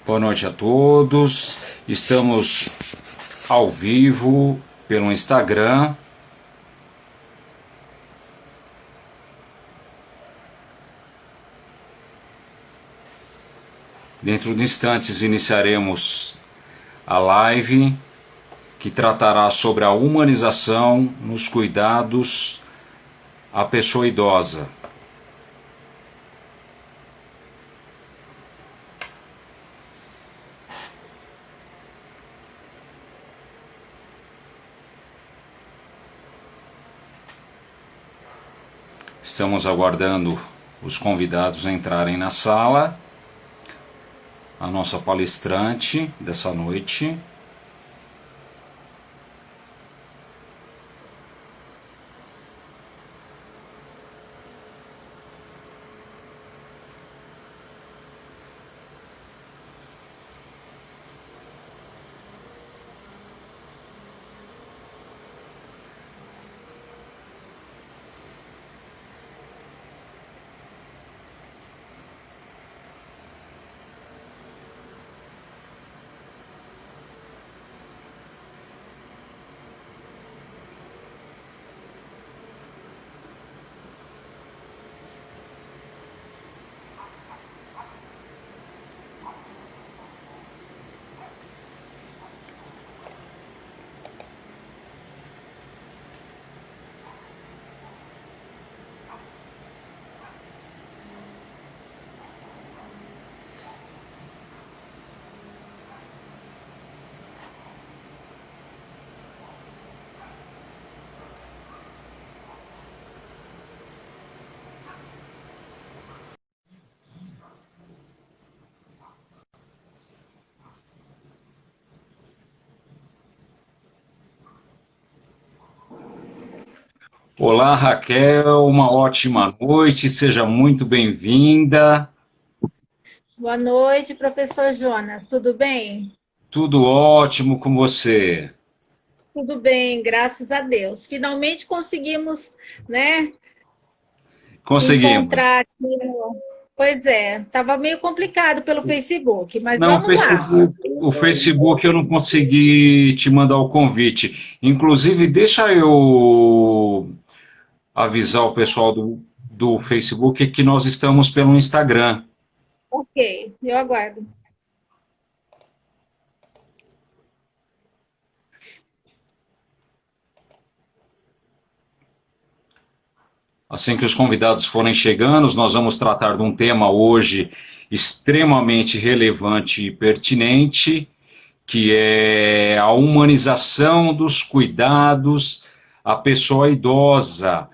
Boa noite a todos. Estamos ao vivo pelo Instagram. Dentro de instantes iniciaremos a live que tratará sobre a humanização nos cuidados à pessoa idosa. Estamos aguardando os convidados entrarem na sala. A nossa palestrante dessa noite. Olá, Raquel, uma ótima noite, seja muito bem-vinda. Boa noite, professor Jonas. Tudo bem? Tudo ótimo com você? Tudo bem, graças a Deus. Finalmente conseguimos, né, se Conseguimos. encontrar aqui. Pois é, estava meio complicado pelo Facebook, mas Não, vamos lá. O Facebook eu não consegui te mandar o convite. Inclusive, deixa eu avisar o pessoal do Facebook que nós estamos pelo Instagram. Ok, eu aguardo. Assim que os convidados forem chegando, nós vamos tratar de um tema hoje extremamente relevante e pertinente, que é a humanização dos cuidados à pessoa idosa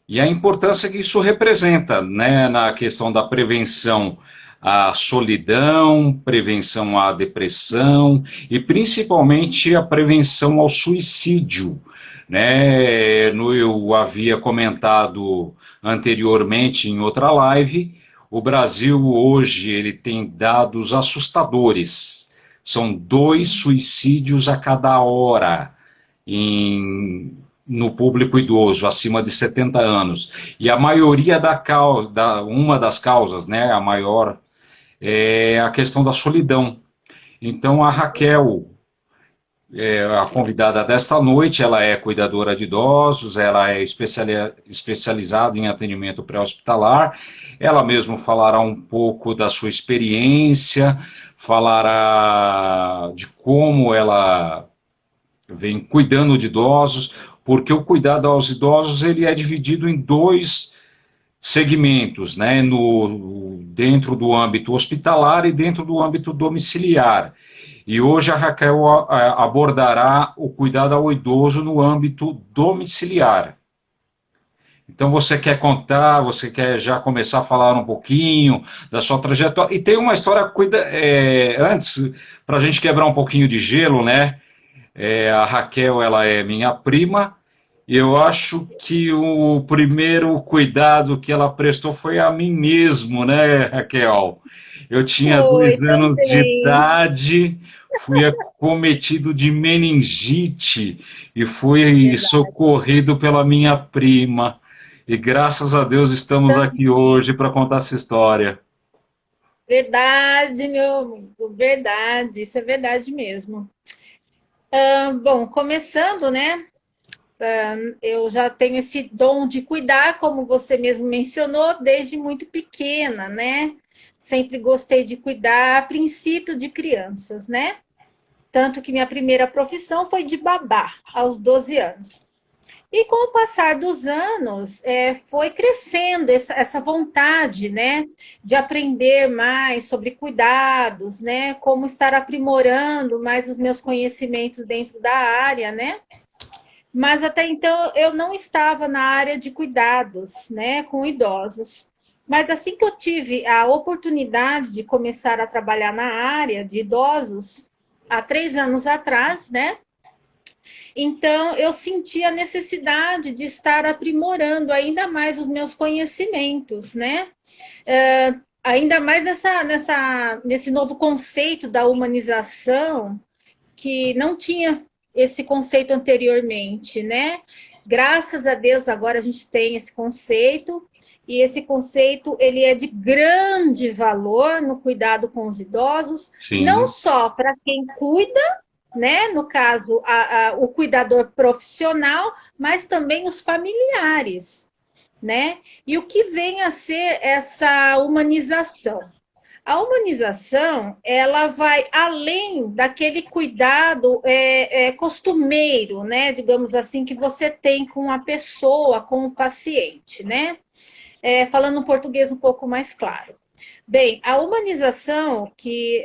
e a importância que isso representa, né, na questão da prevenção à solidão, prevenção à depressão e principalmente a prevenção ao suicídio, né? Eu havia comentado anteriormente em outra live, o Brasil hoje ele tem dados assustadores. São 2 suicídios a cada hora no público idoso, acima de 70 anos. E a maioria uma das causas, né, a maior, é a questão da solidão. Então, a Raquel, a convidada desta noite, ela é cuidadora de idosos, ela é especializada em atendimento pré-hospitalar, ela mesma falará um pouco da sua experiência, falará de como ela vem cuidando de idosos, porque o cuidado aos idosos ele é dividido em 2 segmentos, né? Dentro do âmbito hospitalar e dentro do âmbito domiciliar. E hoje a Raquel abordará o cuidado ao idoso no âmbito domiciliar. Então você quer contar, você quer já começar a falar um pouquinho da sua trajetória. E tem uma história, antes, para a gente quebrar um pouquinho de gelo, né? A Raquel, ela é minha prima, e eu acho que o primeiro cuidado que ela prestou foi a mim mesmo, né, Raquel? Eu tinha Foi 2 anos de também. idade, fui acometido de meningite e fui Verdade. socorrido pela minha prima. E graças a Deus estamos aqui hoje para contar essa história. Verdade, meu amigo, verdade, isso é verdade mesmo. Bom, começando, né? Eu já tenho esse dom de cuidar, como você mesmo mencionou, desde muito pequena, né? Sempre gostei de cuidar, a princípio de crianças, né? Tanto que minha primeira profissão foi de babá, aos 12 anos. E com o passar dos anos, foi crescendo essa vontade, né, de aprender mais sobre cuidados, né, como estar aprimorando mais os meus conhecimentos dentro da área, né? Mas até então eu não estava na área de cuidados, né, com idosos. Mas assim que eu tive a oportunidade de começar a trabalhar na área de idosos, há 3 anos atrás, né? Então, eu senti a necessidade de estar aprimorando ainda mais os meus conhecimentos, né? Ainda mais nesse novo conceito da humanização, que não tinha esse conceito anteriormente, né? Graças a Deus, agora a gente tem esse conceito, e esse conceito ele é de grande valor no cuidado com os idosos, não Sim. só para quem cuida, né? No caso, o cuidador profissional, mas também os familiares, né? E o que vem a ser essa humanização? A humanização, ela vai além daquele cuidado costumeiro, né? Digamos assim, que você tem com a pessoa, com o paciente, né? Falando um português um pouco mais claro. Bem, a humanização, que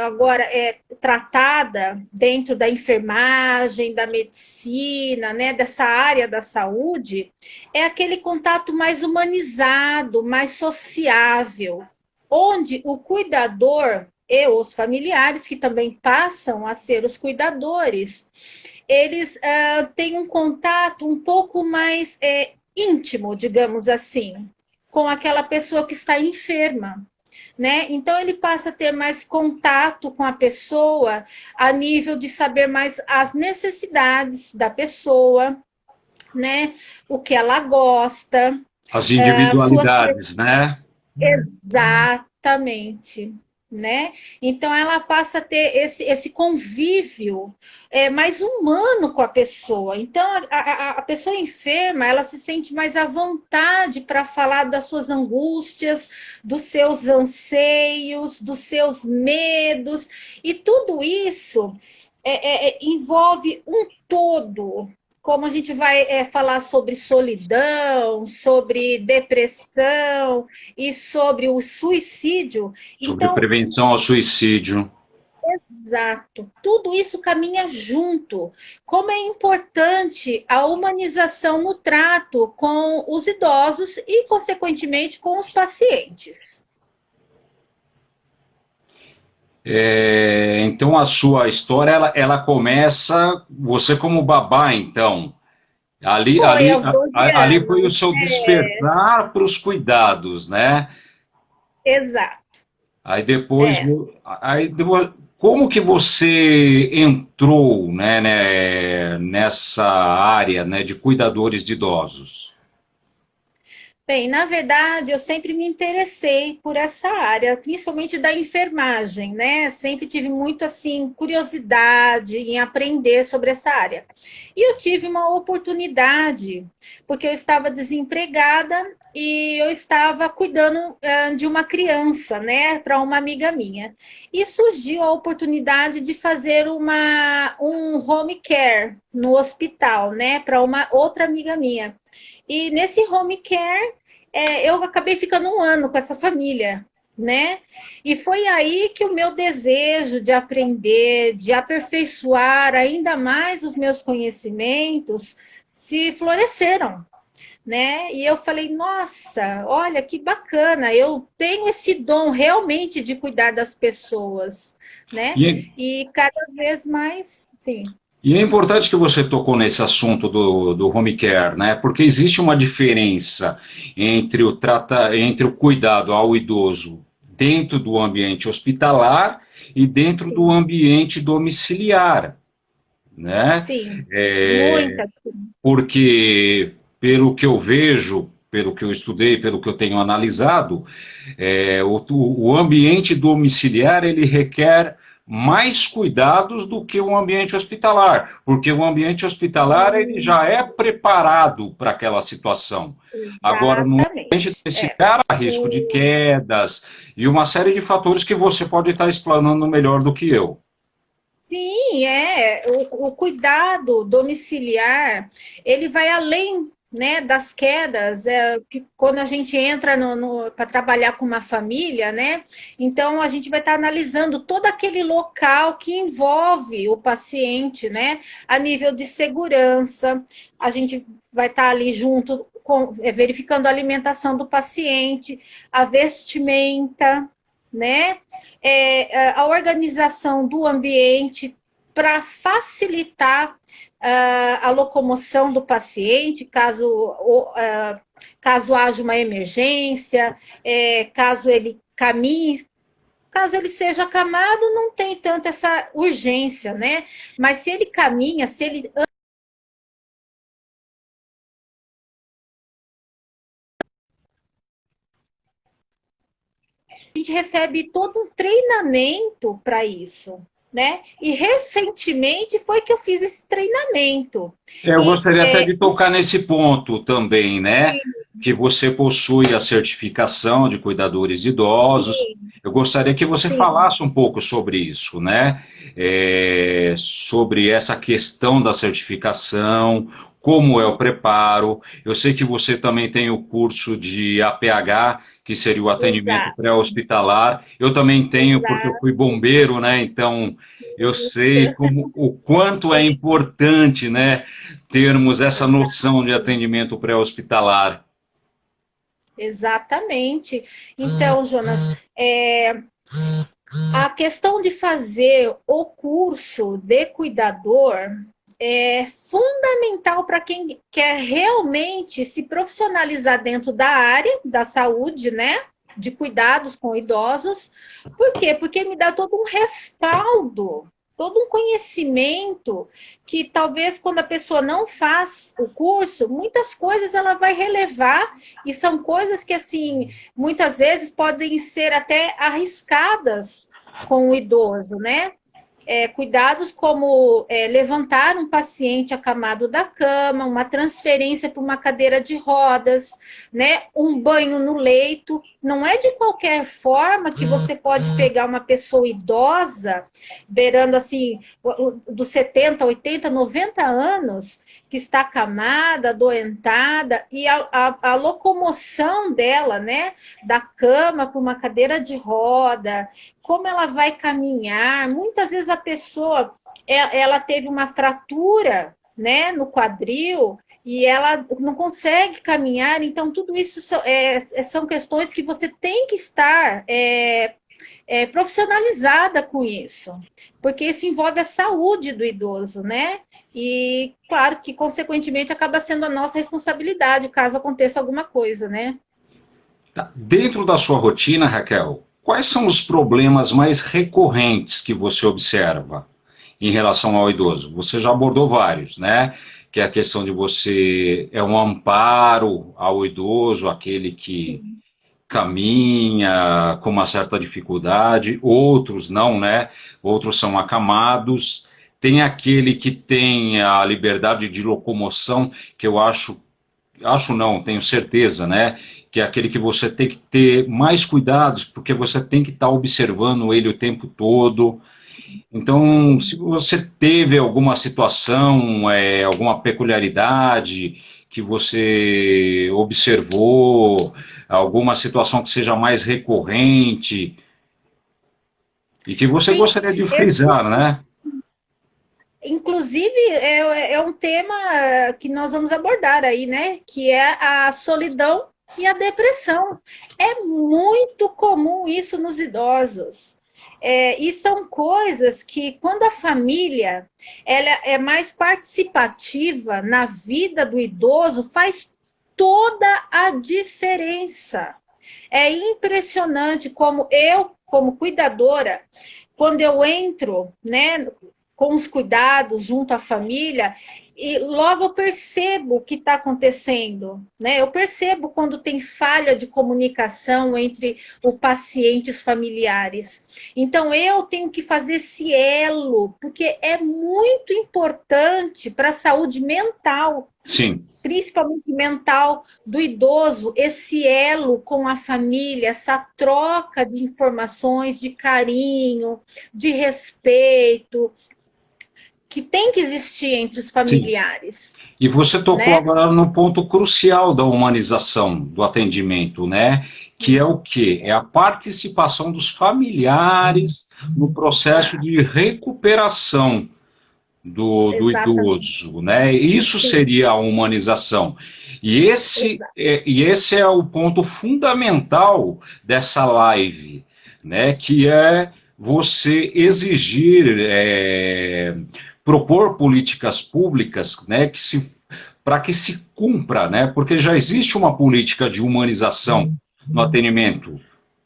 agora é tratada dentro da enfermagem, da medicina, né, dessa área da saúde, é aquele contato mais humanizado, mais sociável, onde o cuidador e os familiares, que também passam a ser os cuidadores, eles têm um contato um pouco mais íntimo, digamos assim, com aquela pessoa que está enferma, né? Então ele passa a ter mais contato com a pessoa a nível de saber mais as necessidades da pessoa, né? O que ela gosta, As as suas individualidades, né? exatamente, né? Então ela passa a ter esse convívio mais humano com a pessoa. Então a pessoa enferma ela se sente mais à vontade para falar das suas angústias, dos seus anseios, dos seus medos, e tudo isso envolve um todo, como a gente vai falar sobre solidão, sobre depressão e sobre o suicídio. Sobre Então, prevenção ao suicídio. exato, tudo isso caminha junto. Como é importante a humanização no trato com os idosos e, consequentemente, com os pacientes. Então a sua história ela começa você como babá, então. Ali, Foi ali, aos 12 ali foi o anos. seu despertar para os cuidados, né? Exato. Aí depois, É. como que você entrou, nessa área, né, de cuidadores de idosos? Bem, na verdade, eu sempre me interessei por essa área, principalmente da enfermagem, né? Sempre tive muito assim curiosidade em aprender sobre essa área. E eu tive uma oportunidade, porque eu estava desempregada e eu estava cuidando de uma criança, né, para uma amiga minha. E surgiu a oportunidade de fazer um home care no hospital, né, para uma outra amiga minha. E nesse home care eu acabei ficando um ano com essa família, né? E foi aí que o meu desejo de aprender, de aperfeiçoar ainda mais os meus conhecimentos se floresceram, né? E eu falei, nossa, olha que bacana, eu tenho esse dom realmente de cuidar das pessoas, né? E, E cada vez mais, sim, e é importante que você tocou nesse assunto do home care, né? Porque existe uma diferença entre o cuidado ao idoso dentro do ambiente hospitalar e dentro do sim, ambiente domiciliar, né? sim, É, muita, sim, porque, pelo que eu vejo, pelo que eu estudei, pelo que eu tenho analisado, o ambiente domiciliar ele requer mais cuidados do que o ambiente hospitalar, porque o ambiente hospitalar ele já é preparado para aquela situação. Agora, no ambiente Exatamente. domiciliar, há risco de quedas e uma série de fatores que você pode estar explanando melhor do que eu. Sim, o cuidado domiciliar, ele vai além, né, das quedas, que quando a gente entra para trabalhar com uma família, né, então a gente vai estar analisando todo aquele local que envolve o paciente, né, a nível de segurança, a gente vai estar ali junto, verificando a alimentação do paciente, a vestimenta, né? A organização do ambiente para facilitar a locomoção do paciente, caso haja uma emergência, caso ele caminhe. Caso ele seja acamado, não tem tanta essa urgência, né? Mas se ele caminha, se ele a gente recebe todo um treinamento para isso, né? E recentemente foi que eu fiz esse treinamento. Eu E gostaria até de tocar nesse ponto também, né? Que você possui a certificação de cuidadores de idosos. sim, Eu gostaria que você sim, falasse um pouco sobre isso, né? Sobre essa questão da certificação, como é o preparo. Eu sei que você também tem o curso de APH, que seria o atendimento exato, pré-hospitalar. Eu também tenho, porque eu exato. fui bombeiro, né? Então, eu sei como, o quanto é importante, né? Termos essa noção de atendimento pré-hospitalar. Exatamente. Então, Jonas, a questão de fazer o curso de cuidador é fundamental para quem quer realmente se profissionalizar dentro da área da saúde, né? De cuidados com idosos. Por quê? Porque me dá todo um respaldo, todo um conhecimento que talvez quando a pessoa não faz o curso, muitas coisas ela vai relevar e são coisas que assim, muitas vezes podem ser até arriscadas com o idoso, né? Cuidados como levantar um paciente acamado da cama, uma transferência para uma cadeira de rodas, né? Um banho no leito. Não é de qualquer forma que você pode pegar uma pessoa idosa, beirando assim, dos 70, 80, 90 anos, que está acamada, adoentada, e a locomoção dela, né? Da cama para uma cadeira de roda, como ela vai caminhar. Muitas vezes a pessoa ela teve uma fratura, né, no quadril e ela não consegue caminhar. Então tudo isso são questões que você tem que estar profissionalizada com isso, porque isso envolve a saúde do idoso, né? E claro que consequentemente acaba sendo a nossa responsabilidade caso aconteça alguma coisa, né? Tá. Dentro da sua rotina, Raquel, quais são os problemas mais recorrentes que você observa em relação ao idoso? Você já abordou vários, né? Que é a questão de você é um amparo ao idoso, aquele que caminha com uma certa dificuldade, outros não, né? Outros são acamados. Tem aquele que tem a liberdade de locomoção, que eu acho não, tenho certeza, né? Que é aquele que você tem que ter mais cuidados, porque você tem que estar observando ele o tempo todo. Então, se Sim. você teve alguma situação, alguma peculiaridade que você observou, alguma situação que seja mais recorrente e que você Sim, gostaria de eu, frisar, né? inclusive é um tema que nós vamos abordar aí, né? Que é a solidão e a depressão. É muito comum isso nos idosos. E são coisas que, quando a família ela é mais participativa na vida do idoso, faz toda a diferença. É impressionante como eu, como cuidadora, quando eu entro, né, com os cuidados junto à família, e logo eu percebo o que está acontecendo, né? Eu percebo quando tem falha de comunicação entre o paciente e os familiares. Então, eu tenho que fazer esse elo, porque é muito importante para a saúde mental, Sim. principalmente mental do idoso, esse elo com a família, essa troca de informações, de carinho, de respeito, que tem que existir entre os Sim. familiares, E você tocou né? agora no ponto crucial da humanização do atendimento, né? Que é o quê? É a participação dos familiares no processo de recuperação do Exatamente. idoso, né? Isso Sim, seria a humanização. E esse é o ponto fundamental dessa live, né? Que é você exigir, propor políticas públicas, né? Para que se cumpra, né? Porque já existe uma política de humanização no atendimento,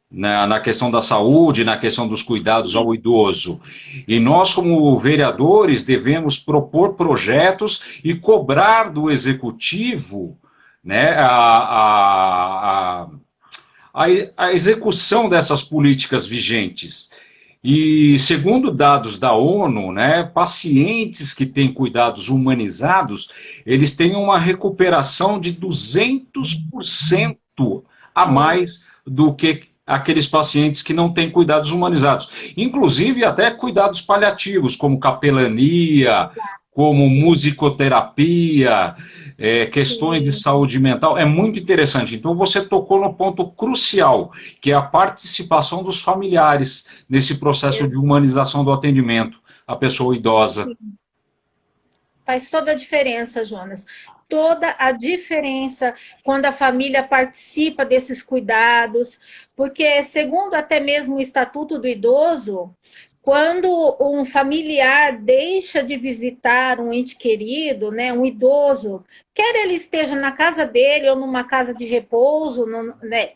na questão da saúde, na questão dos cuidados ao idoso. E nós, como vereadores, devemos propor projetos e cobrar do executivo, né, a execução dessas políticas vigentes. E segundo dados da ONU, né, pacientes que têm cuidados humanizados, eles têm uma recuperação de 200% a mais do que aqueles pacientes que não têm cuidados humanizados. Inclusive até cuidados paliativos, como capelania, como musicoterapia, questões de sim, saúde mental. É muito interessante. Então você tocou no ponto crucial, que é a participação dos familiares nesse processo de humanização do atendimento à pessoa idosa. sim. Faz toda a diferença, Jonas. Toda a diferença quando a família participa desses cuidados, porque, segundo até mesmo o Estatuto do Idoso, quando um familiar deixa de visitar um ente querido, né, um idoso, quer ele esteja na casa dele ou numa casa de repouso, né,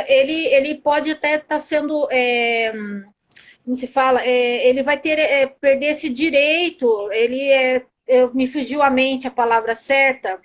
ele pode até estar sendo como se fala, ele vai ter perder esse direito, me fugiu à mente a palavra certa,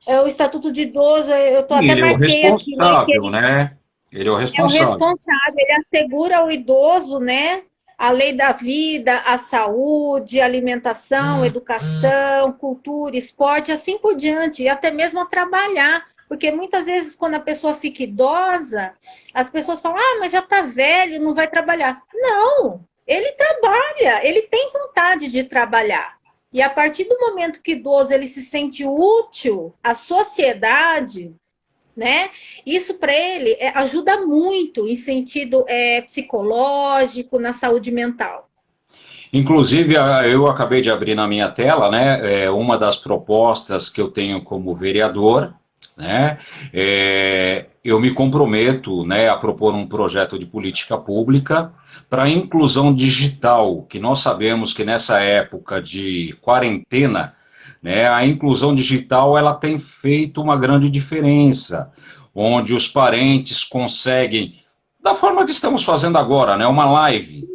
o Estatuto de Idoso, eu E até ele é o marquei aqui, né, que responsável, ele né? Ele é o é o responsável. responsável, ele assegura ao idoso, né, a lei da vida, a saúde, a alimentação, educação, cultura, esporte, assim por diante, e até mesmo a trabalhar. Porque muitas vezes, quando a pessoa fica idosa, as pessoas falam: ah, mas já está velho, não vai trabalhar. Não, ele trabalha, ele tem vontade de trabalhar. E a partir do momento que o idoso ele se sente útil à sociedade, né? Isso para ele ajuda muito em sentido psicológico, na saúde mental. Inclusive, eu acabei de abrir na minha tela, né, uma das propostas que eu tenho como vereador, né, eu me comprometo, né, a propor um projeto de política pública para a inclusão digital, que nós sabemos que nessa época de quarentena, né, a inclusão digital ela tem feito uma grande diferença, onde os parentes conseguem, da forma que estamos fazendo agora, né, uma live,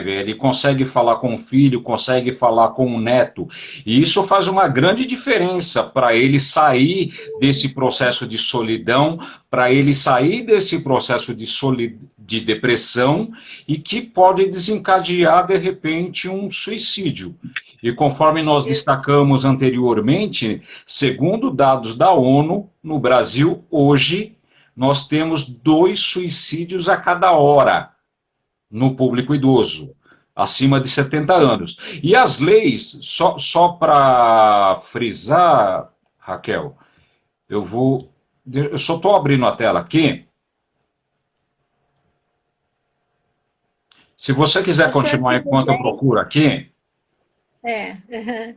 ele consegue falar com o filho, consegue falar com o neto, e isso faz uma grande diferença para ele sair desse processo de solidão, para ele sair desse processo de depressão, e que pode desencadear, de repente, um suicídio. E conforme nós destacamos anteriormente, segundo dados da ONU, no Brasil, hoje, nós temos 2 suicídios a cada hora no público idoso, acima de 70 Sim. anos. E as leis, só para frisar, Raquel, eu só estou abrindo a tela aqui. Se você quiser Acho que eu continuar artigo enquanto eu 10. procuro aqui. Uhum.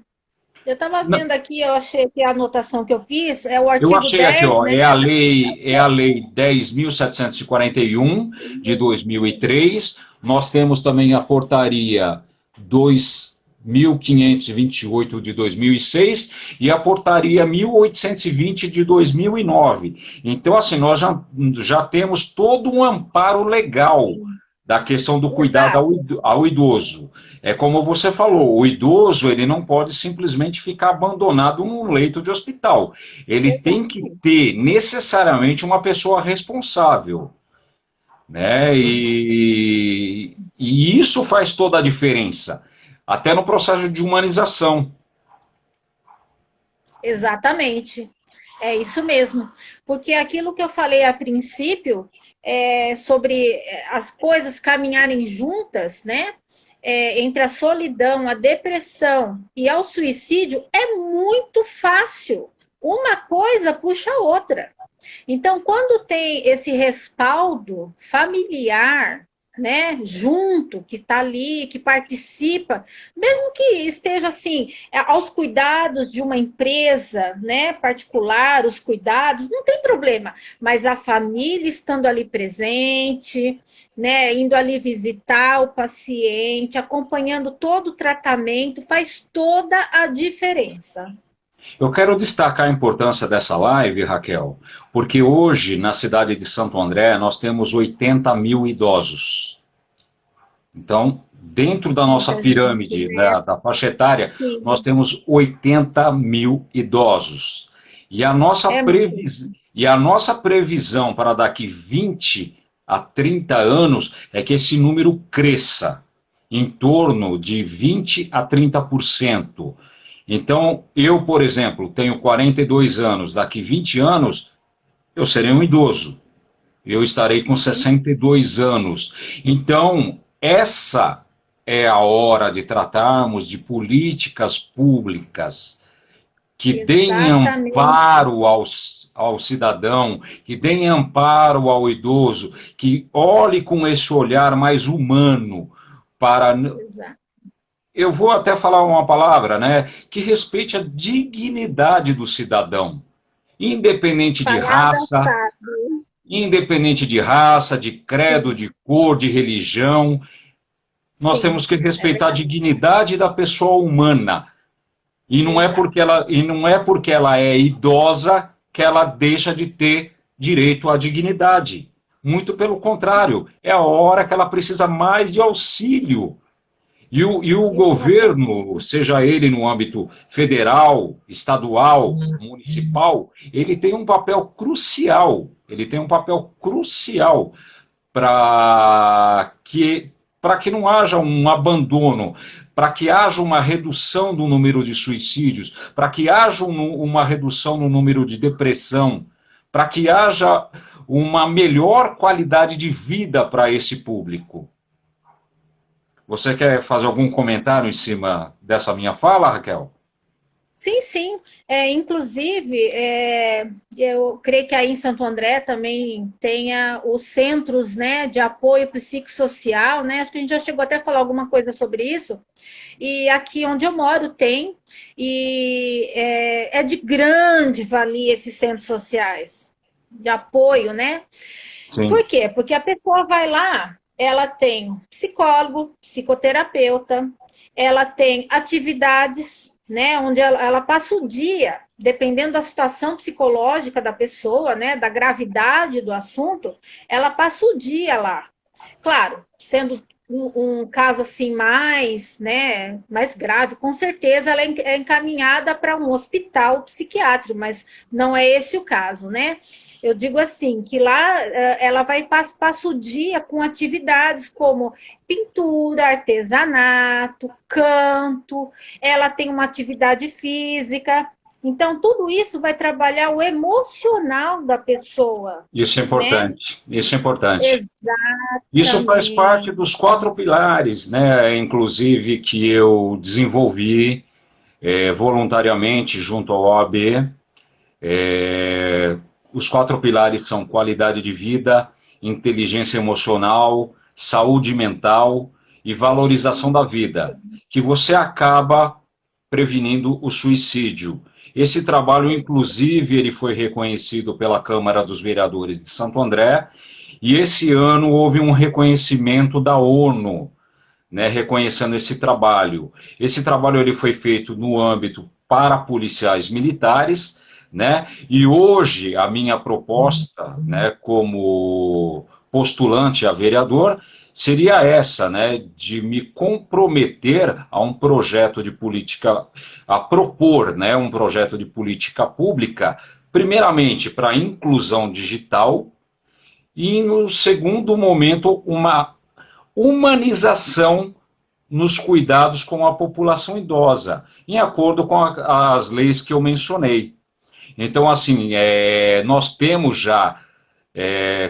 Eu estava Não, vendo aqui, eu achei que a anotação que eu fiz é o eu artigo achei aqui, 10, ó, né? é a lei 10.741 de 2003. Nós temos também a portaria 2.528 de 2006 e a portaria 1.820 de 2009. Então, assim, nós já temos todo um amparo legal da questão do cuidado Exato. ao idoso. É como você falou, o idoso ele não pode simplesmente ficar abandonado num leito de hospital. Ele tem que ter necessariamente uma pessoa responsável, né? E isso faz toda a diferença, até no processo de humanização. Exatamente. É isso mesmo. Porque aquilo que eu falei a princípio, sobre as coisas caminharem juntas, né? Entre a solidão, a depressão e ao suicídio, é muito fácil. Uma coisa puxa a outra. Então, quando tem esse respaldo familiar, né, junto, que está ali, que participa, mesmo que esteja assim, aos cuidados de uma empresa, né, particular, os cuidados, não tem problema, mas a família estando ali presente, né, indo ali visitar o paciente, acompanhando todo o tratamento, faz toda a diferença. Eu quero destacar a importância dessa live, Raquel, porque hoje, na cidade de Santo André, nós temos 80 mil idosos. Então, dentro da nossa Muita gente, pirâmide, né? da faixa etária, nós Sim, temos 80 mil idosos. E é muito. e a nossa previsão para daqui 20 a 30 anos é que esse número cresça em torno de 20 a 30%. Então, eu, por exemplo, tenho 42 anos, daqui 20 anos eu serei um idoso. Eu estarei com Uhum. 62 anos. Então, essa é a hora de tratarmos de políticas públicas que deem Exatamente. amparo ao cidadão, que deem amparo ao idoso, que olhe com esse olhar mais humano para. Exato. Eu vou até falar uma palavra, né? Que respeite a dignidade do cidadão, independente de Palavra raça, sabe. de credo, de cor, de religião. Nós temos Sim, que é respeitar a verdade. dignidade da pessoa humana. Exato. E não é porque ela é idosa que ela deixa de ter direito à dignidade. Muito pelo contrário, é a hora que ela precisa mais de auxílio. E o Exatamente. governo, seja ele no âmbito federal, estadual, municipal, ele tem um papel crucial. Ele tem um papel crucial para para que não haja um abandono, para que haja uma redução do número de suicídios, para que haja uma redução no número de depressão, para que haja uma melhor qualidade de vida para esse público. Você quer fazer algum comentário em cima dessa minha fala, Raquel? Sim, sim. Inclusive, eu creio que aí em Santo André também tenha os centros, né, de apoio psicossocial, né? Acho que a gente já chegou até a falar alguma coisa sobre isso. E aqui onde eu moro tem, e é de grande valia esses centros sociais de apoio, né? Por Sim. quê? Porque a pessoa vai lá, ela tem psicólogo, psicoterapeuta, ela tem atividades, né, onde ela passa o dia, dependendo da situação psicológica da pessoa, né, da gravidade do assunto, ela passa o dia lá. Claro, sendo um caso assim mais, né, mais grave, com certeza ela é encaminhada para um hospital psiquiátrico, mas não é esse o caso, né? Eu digo assim, que lá ela vai passa o dia com atividades como pintura, artesanato, canto, ela tem uma atividade física. Então, tudo isso vai trabalhar o emocional da pessoa, Isso é né? importante. Isso é importante. Isso faz parte Exatamente. dos 4 pilares, né? Inclusive que eu desenvolvi voluntariamente junto ao OAB. Os 4 pilares são qualidade de vida, inteligência emocional, saúde mental e valorização da vida, que você acaba prevenindo o suicídio. Esse trabalho, inclusive, ele foi reconhecido pela Câmara dos Vereadores de Santo André, e esse ano houve um reconhecimento da ONU, né, reconhecendo esse trabalho. Esse trabalho ele foi feito no âmbito para policiais militares, né? E hoje a minha proposta, né, postulante a vereador, seria essa, né, de me comprometer a um projeto de política, a propor, né, um projeto de política pública, primeiramente para a inclusão digital e, no segundo momento, uma humanização nos cuidados com a população idosa, em acordo com as leis que eu mencionei. Então, assim, nós temos já,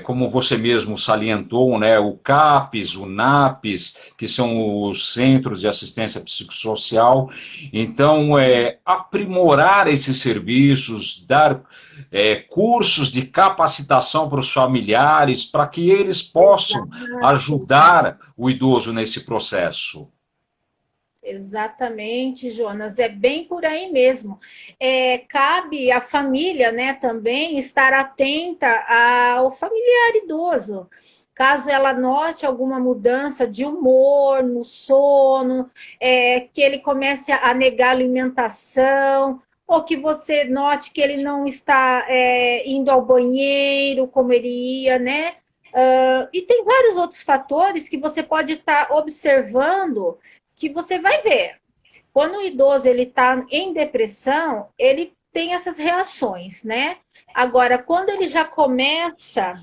como você mesmo salientou, né, o CAPES, o NAPES, que são os Centros de Assistência Psicossocial. Então, aprimorar esses serviços, dar cursos de capacitação para os familiares, para que eles possam ajudar o idoso nesse processo. Exatamente, Jonas, é bem por aí mesmo. Cabe à família, né, também estar atenta ao familiar idoso. Caso ela note alguma mudança de humor no sono, que ele comece a negar alimentação, ou que você note que ele não está indo ao banheiro como ele ia, né? E tem vários outros fatores que você pode estar observando que você vai ver. Quando o idoso ele está em depressão, ele tem essas reações, né? Agora, quando ele já começa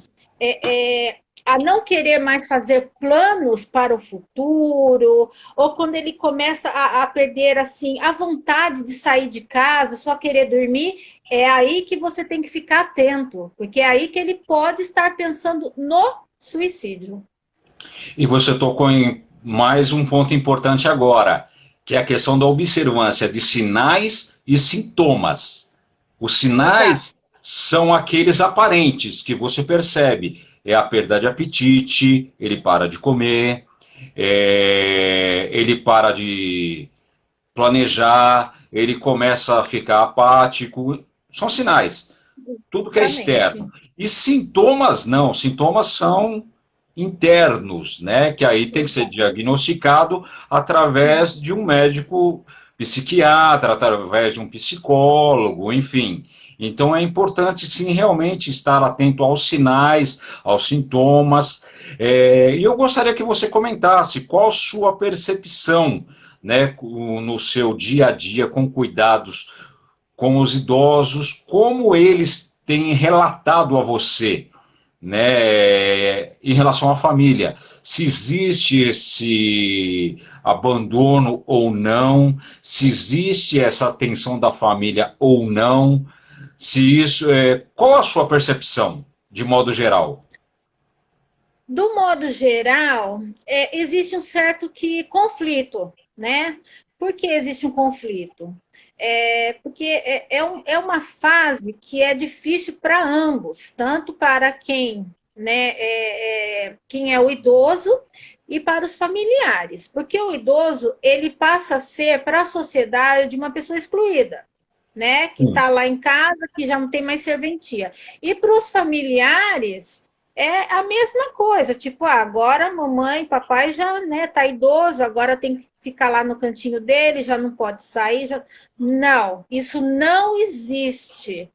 a não querer mais fazer planos para o futuro, ou quando ele começa a perder assim a vontade de sair de casa, só querer dormir, é aí que você tem que ficar atento, porque é aí que ele pode estar pensando no suicídio. E você tocou em mais um ponto importante agora, que é a questão da observância de sinais e sintomas. Os sinais Exato. são aqueles aparentes que você percebe. É a perda de apetite, ele para de comer, ele para de planejar, ele começa a ficar apático. São sinais. Tudo que é Exatamente. externo. E sintomas não, sintomas são internos, né? Que aí tem que ser diagnosticado através de um médico psiquiatra, através de um psicólogo, enfim. Então é importante sim realmente estar atento aos sinais, aos sintomas. E eu gostaria que você comentasse qual a sua percepção, né, no seu dia a dia com cuidados com os idosos, como eles têm relatado a você, né, em relação à família, se existe esse abandono ou não, se existe essa atenção da família ou não, se isso qual a sua percepção, de modo geral? Do modo geral, existe um certo conflito, né? Por que existe um conflito? Porque é uma fase que é difícil para ambos, tanto para quem, né, quem é o idoso e para os familiares, porque o idoso ele passa a ser para a sociedade uma pessoa excluída, né, que está lá em casa, que já não tem mais serventia, e para os familiares é a mesma coisa, tipo, agora mamãe, papai já, né, tá idoso, agora tem que ficar lá no cantinho dele, já não pode sair, já... Não, isso não existe.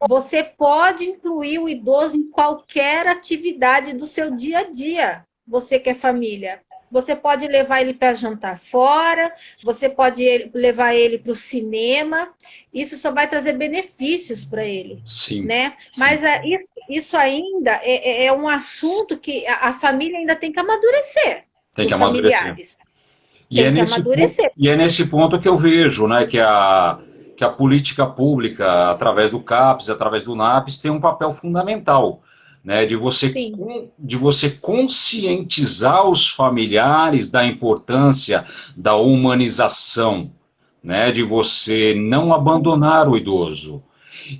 Você pode incluir o idoso em qualquer atividade do seu dia a dia, você que é família. Você pode levar ele para jantar fora, você pode levar ele para o cinema, isso só vai trazer benefícios para ele, Sim, né? sim. Mas isso ainda é um assunto que a família ainda tem que amadurecer, Tem que os amadurecer. familiares. E Tem que amadurecer. e é nesse ponto que eu vejo, né, que a política pública, através do CAPES, através do NAPES, tem um papel fundamental, né, Sim. de você conscientizar os familiares da importância da humanização, né, de você não abandonar o idoso.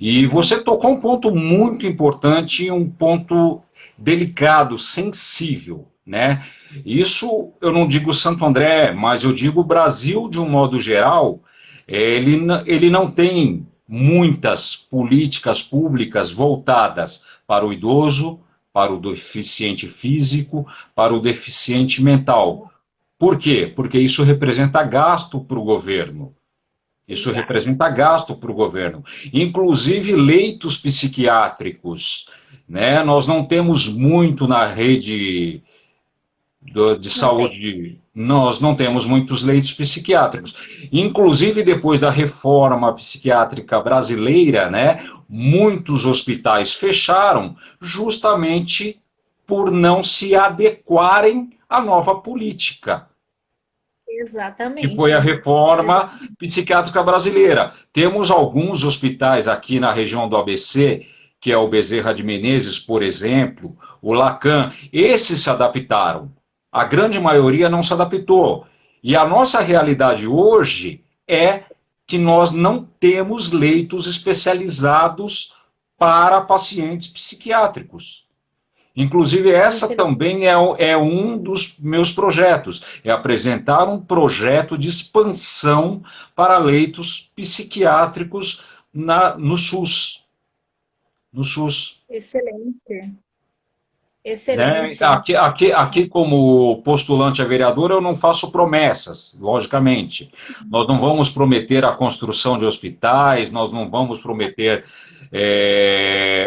E você tocou um ponto muito importante, um ponto delicado, sensível, né? Isso eu não digo Santo André, mas eu digo o Brasil de um modo geral, ele não tem muitas políticas públicas voltadas para o idoso, para o deficiente físico, para o deficiente mental. Por quê? Porque isso representa gasto para o governo. Isso Exato. representa gasto para o governo. Inclusive leitos psiquiátricos, né? Nós não temos muito na rede de Não tem. saúde, nós não temos muitos leitos psiquiátricos. Inclusive, depois da reforma psiquiátrica brasileira, né, muitos hospitais fecharam justamente por não se adequarem à nova política, que foi a Exatamente. reforma Exatamente. psiquiátrica brasileira. Temos alguns hospitais aqui na região do ABC, que é o Bezerra de Menezes, por exemplo, o Lacan, esses se adaptaram. A grande maioria não se adaptou. E a nossa realidade hoje é que nós não temos leitos especializados para pacientes psiquiátricos. Inclusive, essa também é um dos meus projetos, é apresentar um projeto de expansão para leitos psiquiátricos no SUS. No SUS. Excelente. Né? Excelente. Aqui, como postulante a vereador, eu não faço promessas, logicamente. Nós não vamos prometer a construção de hospitais, nós não vamos prometer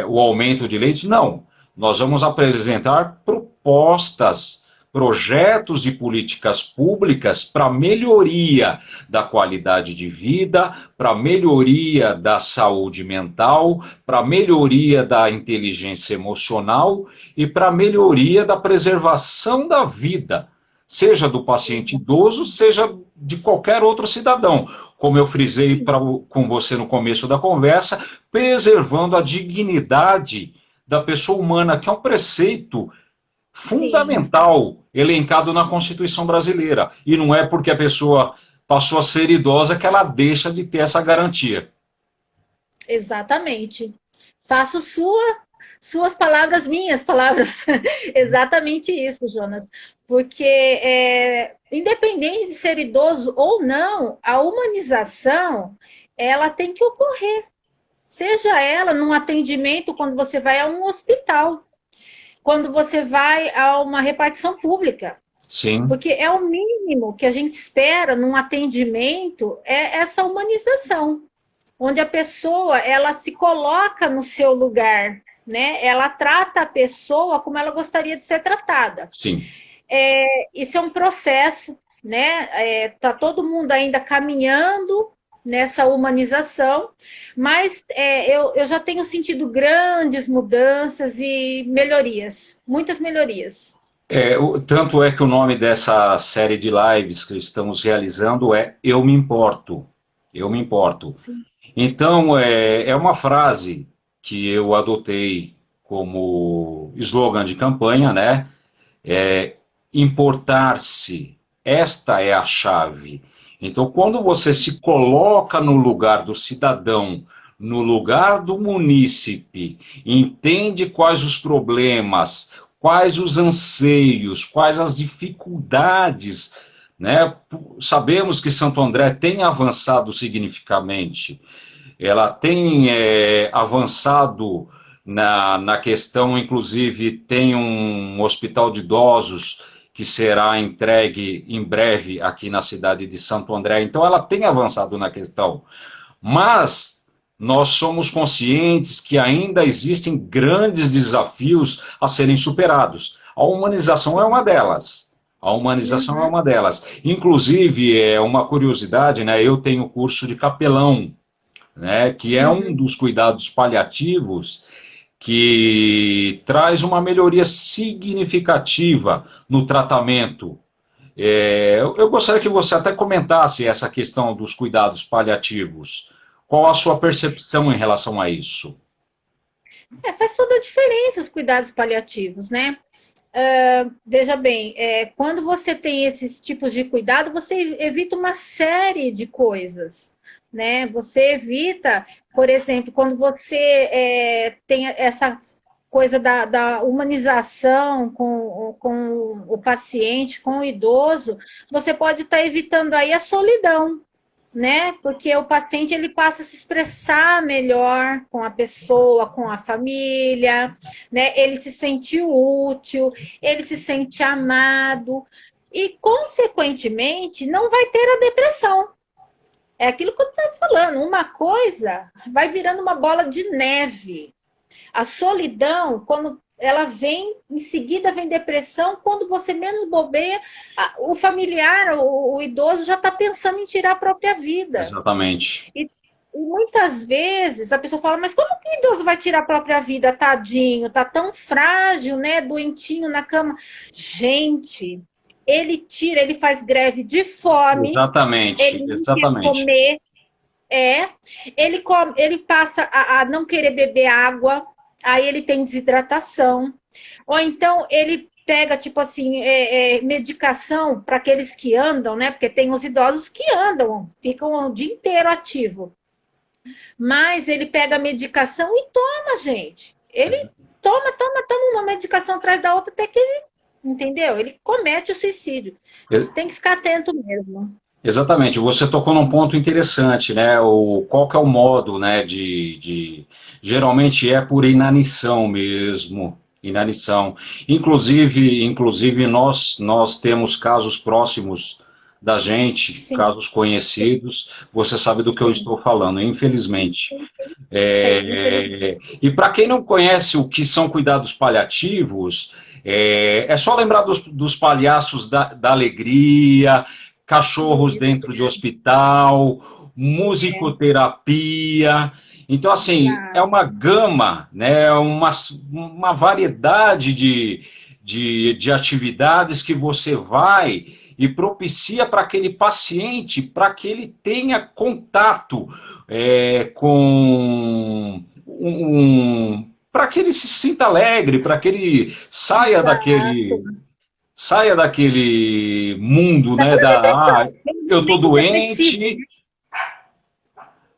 o aumento de leitos, não. Nós vamos apresentar propostas, projetos de políticas públicas para melhoria da qualidade de vida, para melhoria da saúde mental, para melhoria da inteligência emocional e para melhoria da preservação da vida, seja do paciente idoso, seja de qualquer outro cidadão. Como eu frisei com você no começo da conversa, preservando a dignidade da pessoa humana, que é um preceito Sim, fundamental elencado na Constituição brasileira. E não é porque a pessoa passou a ser idosa que ela deixa de ter essa garantia. exatamente. Faço suas palavras, minhas palavras. Exatamente isso, Jonas. Porque, independente de ser idoso ou não, a humanização ela tem que ocorrer. Seja ela num atendimento quando você vai a um hospital, quando você vai a uma repartição pública. Sim, Porque é o mínimo que a gente espera num atendimento, é essa humanização, onde a pessoa ela se coloca no seu lugar, né? Ela trata a pessoa como ela gostaria de ser tratada. sim. Isso é um processo, né? Tá todo mundo ainda caminhando nessa humanização, mas eu já tenho sentido grandes mudanças e melhorias, muitas melhorias. Tanto é que o nome dessa série de lives que estamos realizando é Eu Me Importo. Eu Me Importo. Sim. Então, é uma frase que eu adotei como slogan de campanha, né? Importar-se, esta é a chave. Então, quando você se coloca no lugar do cidadão, no lugar do munícipe, entende quais os problemas, quais os anseios, quais as dificuldades, né? Sabemos que Santo André tem avançado significativamente, ela tem avançado na questão, inclusive tem um hospital de idosos que será entregue em breve aqui na cidade de Santo André. Então ela tem avançado na questão. Mas nós somos conscientes que ainda existem grandes desafios a serem superados. A humanização é Sim. uma delas. A humanização é Uhum. uma delas. Inclusive, é uma curiosidade, né? Eu tenho curso de capelão, né, que é um Uhum. dos cuidados paliativos que traz uma melhoria significativa no tratamento. Eu gostaria que você até comentasse essa questão dos cuidados paliativos. Qual a sua percepção em relação a isso? Faz toda a diferença os cuidados paliativos, né? Veja bem, quando você tem esses tipos de cuidado, você evita uma série de coisas, né? Você evita, por exemplo, quando você tem essa coisa da humanização com o paciente, com o idoso, você pode estar evitando aí a solidão, né? Porque o paciente ele passa a se expressar melhor com a pessoa, com a família, né? Ele se sente útil, ele se sente amado e, consequentemente, não vai ter a depressão, É aquilo que eu estava falando, uma coisa vai virando uma bola de neve. A solidão, quando ela vem, em seguida vem depressão, quando você menos bobeia, o familiar, o idoso já está pensando em tirar a própria vida. Exatamente. E muitas vezes a pessoa fala, mas como que o idoso vai tirar a própria vida, tadinho? Tá tão frágil, né? Doentinho na cama. Gente, ele tira, ele faz greve de fome, Exatamente, ele não quer exatamente. comer, é, ele passa a não querer beber água, aí ele tem desidratação. Ou então ele pega, tipo assim, medicação para aqueles que andam, né? Porque tem os idosos que andam, ficam o dia inteiro ativo. Mas ele pega a medicação e toma, gente. Ele toma uma medicação atrás da outra até que ele, entendeu? Ele comete o suicídio. Tem que ficar atento mesmo. Exatamente, você tocou num ponto interessante, né? Qual que é o modo, né? Geralmente é por inanição mesmo, inanição. Inclusive nós temos casos próximos da gente, Sim, casos sim, conhecidos. Você sabe do que eu sim. estou falando, Sim, infelizmente. sim, sim. Tem, infelizmente. E para quem não conhece o que são cuidados paliativos, é só lembrar dos palhaços da alegria, cachorros Isso, dentro de hospital, musicoterapia. Então, assim, é exato. uma gama, né, uma variedade de atividades que você vai e propicia para aquele paciente, para que ele tenha contato com para que ele se sinta alegre, para que ele Exato. saia daquele mundo, Da né, própria depressão. Tem um eu tô momento depressivo. doente,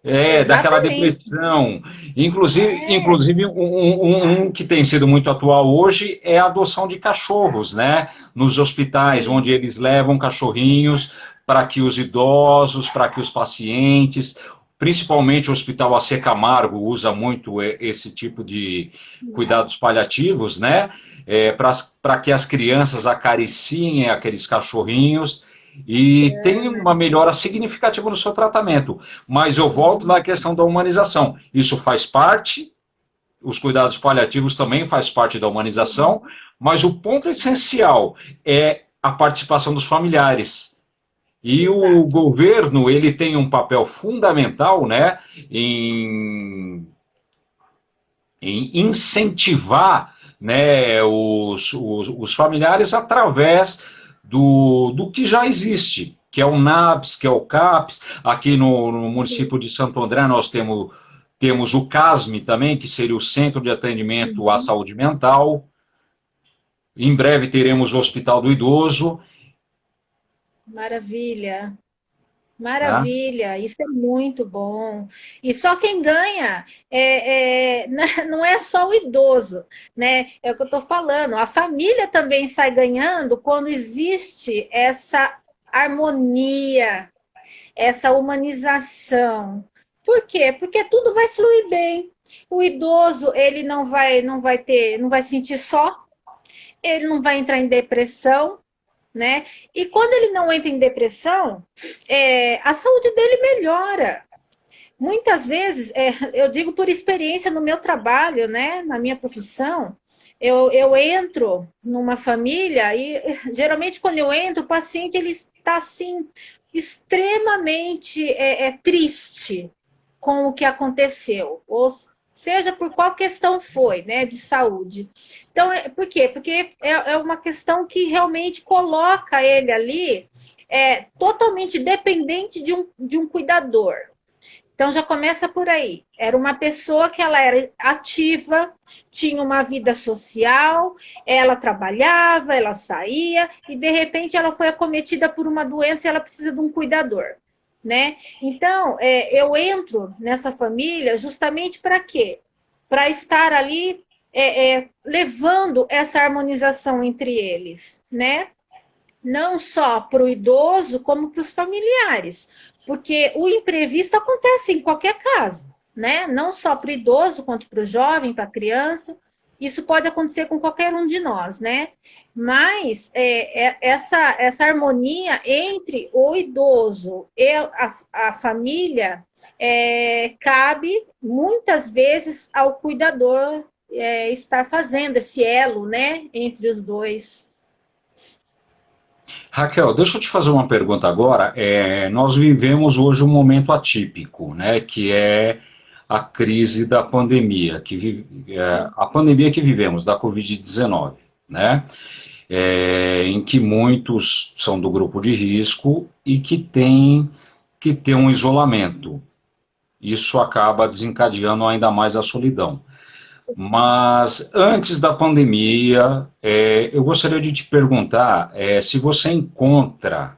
daquela Exatamente. depressão. Inclusive É, um que tem sido muito atual hoje é a adoção de cachorros, né, nos hospitais, sim. onde eles levam cachorrinhos para que os idosos, para que os pacientes, principalmente o Hospital AC Camargo usa muito esse tipo de cuidados paliativos, né, para que as crianças acariciem aqueles cachorrinhos e tem uma melhora significativa no seu tratamento. Mas eu volto na questão da humanização. Isso faz parte, os cuidados paliativos também faz parte da humanização, mas o ponto essencial é a participação dos familiares. E o Exato. governo ele tem um papel fundamental, né, em, em incentivar, né, os familiares através do que já existe, que é o NAPS, que é o CAPS. Aqui no município Sim. de Santo André nós temos o CASME também, que seria o Centro de Atendimento à Uhum. Saúde Mental. Em breve teremos o Hospital do Idoso. Maravilha. Né? Maravilha, isso é muito bom. E só quem ganha não é só o idoso, né? É o que eu estou falando. A família também sai ganhando quando existe essa harmonia, essa humanização. Por quê? Porque tudo vai fluir bem. O idoso, ele não vai sentir só, ele não vai entrar em depressão, né? E quando ele não entra em depressão, a saúde dele melhora. Muitas vezes, eu digo por experiência no meu trabalho, né? Na minha profissão, eu entro numa família e geralmente quando eu entro, o paciente ele está assim extremamente triste com o que aconteceu, ou seja por qual questão foi, né, de saúde. Então, por quê? Porque é uma questão que realmente coloca ele ali totalmente dependente de um cuidador. Então já começa por aí. Era uma pessoa que ela era ativa, tinha uma vida social, ela trabalhava, ela saía e de repente ela foi acometida por uma doença e ela precisa de um cuidador, né? Então eu entro nessa família justamente para quê? Para estar ali levando essa harmonização entre eles, né? Não só para o idoso, como para os familiares, porque o imprevisto acontece em qualquer caso, né? Não só para o idoso, quanto para o jovem, para a criança. isso pode acontecer com qualquer um de nós, né? Mas essa harmonia entre o idoso e a família cabe muitas vezes ao cuidador estar fazendo esse elo, né, entre os dois. Raquel, deixa eu te fazer uma pergunta agora. Nós vivemos hoje um momento atípico, né, que é a crise da pandemia, a pandemia que vivemos, da Covid-19, né, em que muitos são do grupo de risco e que têm que ter um isolamento. Isso acaba desencadeando ainda mais a solidão. Mas antes da pandemia, eu gostaria de te perguntar se você encontra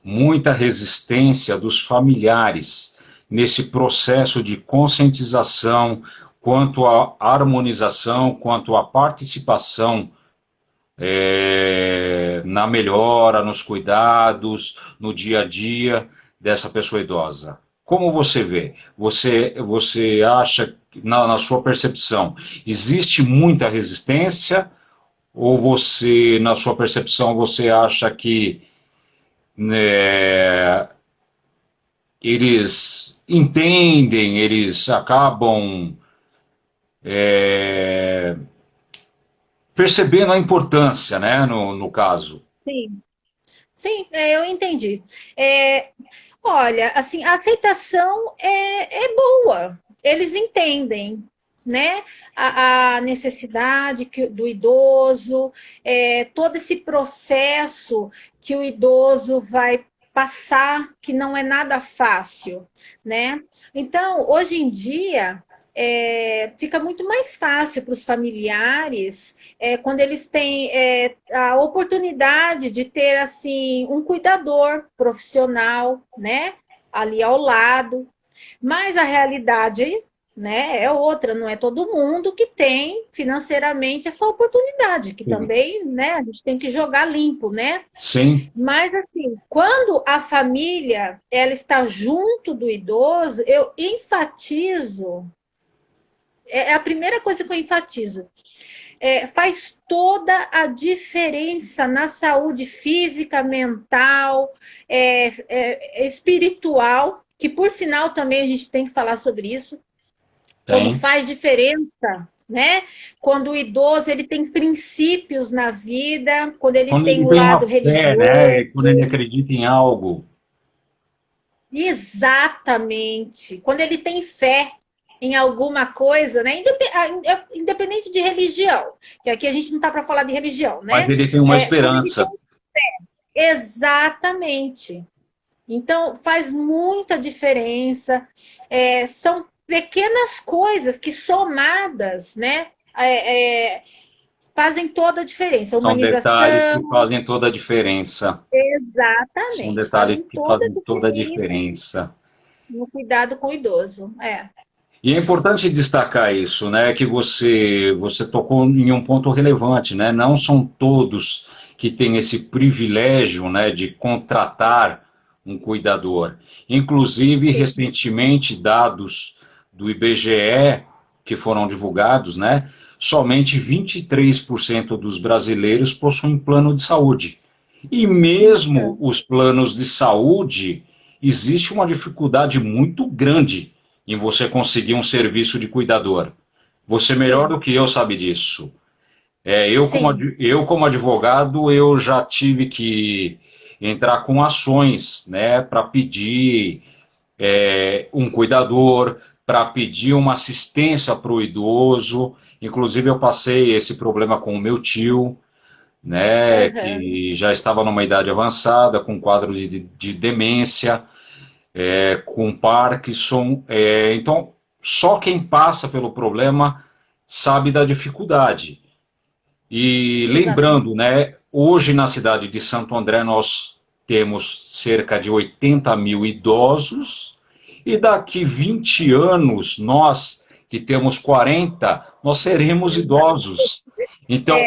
muita resistência dos familiares nesse processo de conscientização quanto à harmonização, quanto à participação na melhora, nos cuidados, no dia a dia dessa pessoa idosa. Como você vê? Você acha, na sua percepção, existe muita resistência? Ou você, na sua percepção, você acha que né, eles entendem, eles acabam percebendo a importância, né, no caso? Sim, sim, eu entendi. Olha, assim, a aceitação é boa, eles entendem, né, a necessidade do idoso, todo esse processo que o idoso vai passar, que não é nada fácil, né? Então, hoje em dia, fica muito mais fácil para os familiares quando eles têm a oportunidade de ter assim um cuidador profissional, né, ali ao lado. Mas a realidade, né, é outra, não é todo mundo que tem financeiramente essa oportunidade, que Sim. também, né, a gente tem que jogar limpo, né? Sim. Mas assim, quando a família ela está junto do idoso, eu enfatizo, é a primeira coisa que eu enfatizo. Faz toda a diferença na saúde física, mental, espiritual, que por sinal também a gente tem que falar sobre isso, como Tem. faz diferença, né? Quando o idoso ele tem princípios na vida, quando ele Quando tem ele o tem lado uma fé, né? religioso. Quando ele acredita em algo. Exatamente. Quando ele tem fé em alguma coisa, né? Independente de religião, que aqui a gente não está para falar de religião, Mas né? ele tem uma Quando ele tem... esperança. Exatamente. Então, faz muita diferença. São pequenas coisas que somadas, né? Fazem toda a diferença. São detalhes que Humanização, fazem toda a diferença. São exatamente. detalhes Fazem que toda a fazem toda a diferença diferença. no cuidado com o idoso. E é importante destacar isso, né? Que você tocou em um ponto relevante, né? Não são todos que têm esse privilégio, né, de contratar um cuidador. Inclusive, Sim. recentemente, dados do IBGE que foram divulgados, né? Somente 23% dos brasileiros possuem plano de saúde. E mesmo Então, os planos de saúde, existe uma dificuldade muito grande em você conseguir um serviço de cuidador. Você melhor sim, do que eu sabe disso. sim. Eu como advogado, eu já tive que entrar com ações, né, para pedir um cuidador, para pedir uma assistência para o idoso. Inclusive, eu passei esse problema com o meu tio, né, Aham. que já estava numa idade avançada, com quadro de demência, com Parkinson. Então, só quem passa pelo problema sabe da dificuldade. E Exatamente. lembrando, né, hoje na cidade de Santo André nós temos cerca de 80 mil idosos, e daqui 20 anos, nós que temos 40, nós seremos idosos. Então,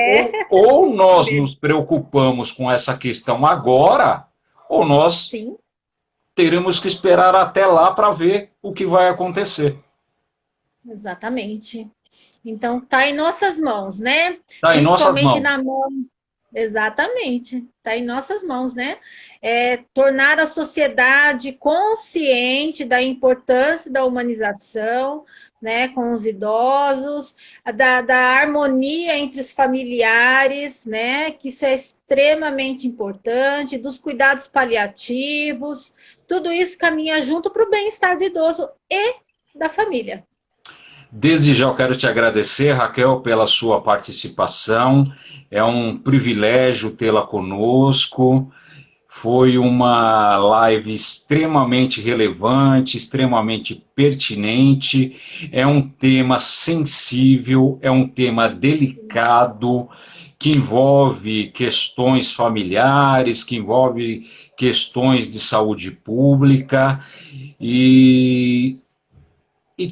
ou nós nos preocupamos com essa questão agora, ou nós Sim, teremos que esperar até lá para ver o que vai acontecer. exatamente. Então, está em nossas mãos, né? Está em nossas Principalmente mãos. na mão. Exatamente, está em nossas mãos, né? Tornar a sociedade consciente da importância da humanização, né, com os idosos, da harmonia entre os familiares, né, que isso é extremamente importante, dos cuidados paliativos, tudo isso caminha junto para o bem-estar do idoso e da família. Desde já eu quero te agradecer, Raquel, pela sua participação. É um privilégio tê-la conosco. Foi uma live extremamente relevante, extremamente pertinente. É um tema sensível, é um tema delicado, que envolve questões familiares, que envolve questões de saúde pública e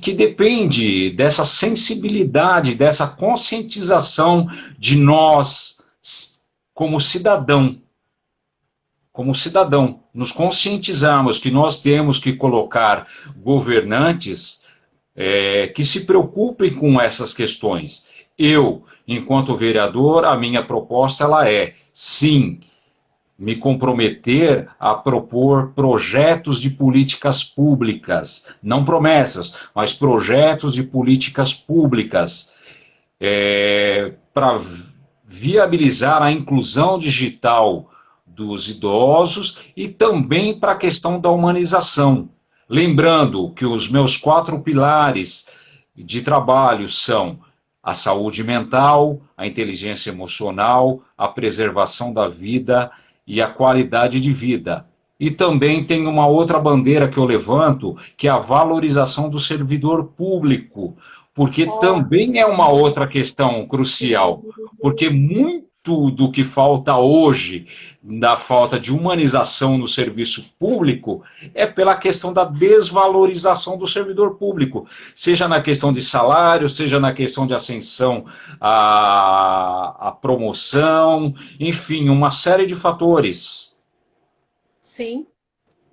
que depende dessa sensibilidade, dessa conscientização de nós, como cidadão, nos conscientizarmos que nós temos que colocar governantes que se preocupem com essas questões. Eu, enquanto vereador, a minha proposta ela é, sim, me comprometer a propor projetos de políticas públicas, não promessas, mas projetos de políticas públicas para viabilizar a inclusão digital dos idosos e também para a questão da humanização. Lembrando que os meus 4 pilares de trabalho são a saúde mental, a inteligência emocional, a preservação da vida e a qualidade de vida. E também tem uma outra bandeira que eu levanto, que é a valorização do servidor público, porque também é uma outra questão crucial, porque muito do que falta hoje, da falta de humanização no serviço público, é pela questão da desvalorização do servidor público, seja na questão de salário, seja na questão de ascensão à promoção, enfim, uma série de fatores. Sim.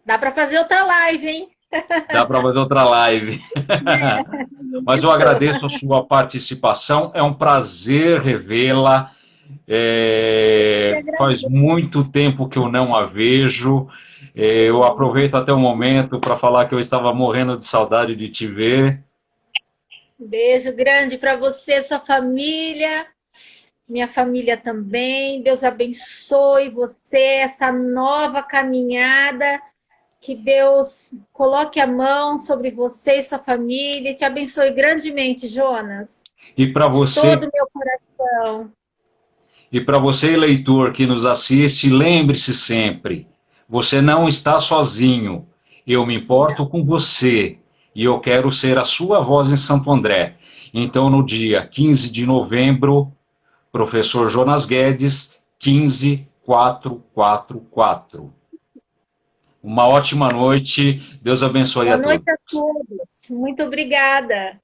Dá para fazer outra live, hein? Dá para fazer outra live. Mas eu agradeço a sua participação, é um prazer revê-la. Faz muito tempo que eu não a vejo. Eu aproveito até o momento para falar que eu estava morrendo de saudade de te ver. Beijo grande para você, sua família, minha família também. Deus abençoe você, essa nova caminhada. Que Deus coloque a mão sobre você e sua família e te abençoe grandemente, Jonas. E para De você, todo o meu coração. e para você, eleitor que nos assiste, lembre-se sempre: você não está sozinho. Eu me importo com você e eu quero ser a sua voz em Santo André. Então, no dia 15 de novembro, professor Jonas Guedes, 15444. Uma ótima noite. Deus abençoe Boa a todos. noite a todos. Muito obrigada.